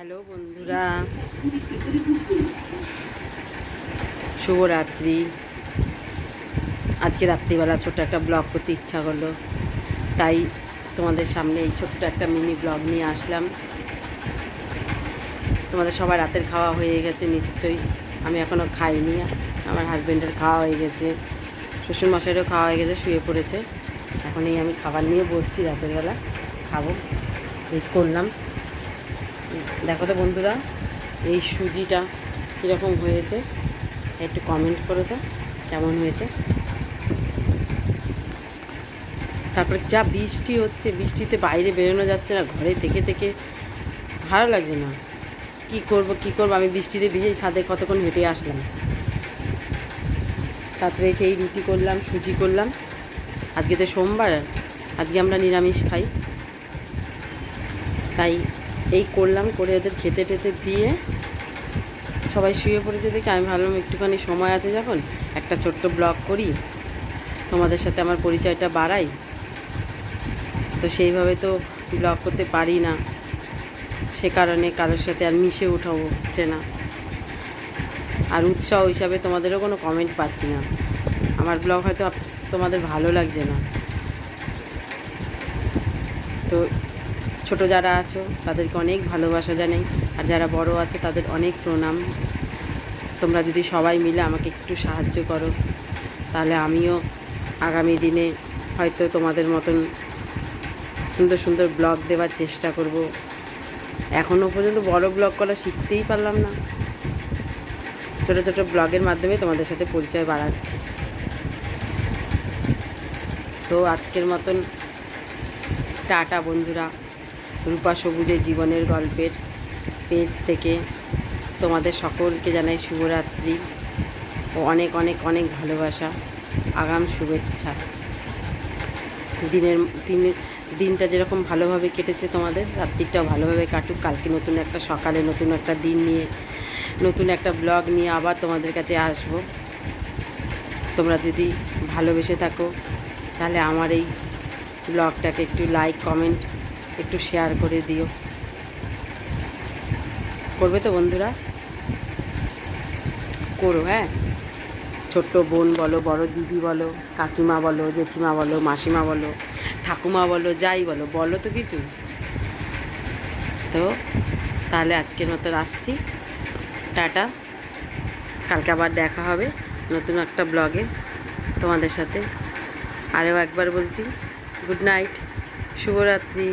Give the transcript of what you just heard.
Hello বন্ধুরা, শুভরাত্রি। আজকে রাত্রিবেলা ছোট্ট একটা ব্লগ করতে ইচ্ছা করলো, তাই তোমাদের সামনে এই ছোট্ট একটা মিনি ব্লগ নিয়ে আসলাম। তোমাদের সবার রাতের খাওয়া হয়ে গেছে নিশ্চয়ই। আমি এখনও খাইনি, আমার হাজব্যান্ডের খাওয়া হয়ে গেছে, শ্বশুরমশাইয়েরও খাওয়া হয়ে গেছে, শুয়ে পড়েছে। এখন এই আমি খাবার নিয়ে বসছি, রাতের বেলা খাবো। এই করলাম, দেখো তো বন্ধুরা, এই সুজিটা কীরকম হয়েছে একটু কমেন্ট করো তো, কেমন হয়েছে। তারপরে যা বৃষ্টি হচ্ছে, বৃষ্টিতে বাইরে বেরোনো যাচ্ছে না, ঘরে থেকে থেকে ভালো লাগছে না। কি করব, আমি বৃষ্টিতে ভিজেই ছাদে কতক্ষণ হেঁটে আসলাম। তারপরে সেই রুটি করলাম, সুজি করলাম। আজকে তো সোমবার, আজকে আমরা নিরামিষ খাই, তাই এই করলাম, করে ওদের খেতে টেতে দিয়ে সবাই শুয়ে পড়েছে দেখে আমি ভাবলাম একটুখানি সময় আছে যখন একটা ছোট্ট ব্লগ করি, তোমাদের সাথে আমার পরিচয়টা বাড়াই। তো সেইভাবে তো ব্লগ করতে পারি না, সে কারণে কারোর সাথে আর মিশে ওঠা হচ্ছে না, আর উৎসাহ হিসাবে তোমাদেরও কোনো কমেন্ট পাচ্ছি না। আমার ব্লগ হয়তো তোমাদের ভালো লাগছে না। তো ছোট যারা আছো তাদেরকে অনেক ভালোবাসা জানাই, আর যারা বড় আছে তাদের অনেক প্রণাম। তোমরা যদি সবাই মিলে আমাকে একটু সাহায্য করো, তাহলে আমিও আগামী দিনে হয়তো তোমাদের মতন সুন্দর সুন্দর ব্লগ দেওয়ার চেষ্টা করব। এখনও পর্যন্ত বড় ব্লগ করা শিখতেই পারলাম না, ছোট ছোট ব্লগের মাধ্যমে তোমাদের সাথে পরিচয় বাড়াচ্ছি। তো আজকের মতন টাটা বন্ধুরা। রূপা সবুজের জীবনের গল্পের পেজ থেকে তোমাদের সকলকে জানাই শুভরাত্রি ও অনেক অনেক অনেক ভালোবাসা, আগাম শুভেচ্ছা। দিনটা যেরকম ভালোভাবে কেটেছে তোমাদের, রাত্রিটাও ভালোভাবে কাটুক। কালকে নতুন একটা সকালে নতুন একটা দিন নিয়ে, নতুন একটা ব্লগ নিয়ে আবার তোমাদের কাছে আসব। তোমরা যদি ভালোবেসে থাকো তাহলে আমার এই ব্লগটাকে একটু লাইক কমেন্ট একটু শেয়ার করে দিও, করবে তো বন্ধুরা? করো, হ্যাঁ। ছোট্ট বোন বলো, বড় দিদি বলো, কাকিমা বলো, জেঠিমা বলো, মাসিমা বলো, ঠাকুমা বলো, যাই বলো, বলো তো কিছু। তো তাহলে আজকের মতো আসছি, টাটা। কালকে আবার দেখা হবে নতুন একটা ব্লগে তোমাদের সাথে। আরও একবার বলছি, গুড নাইট, শুভরাত্রি।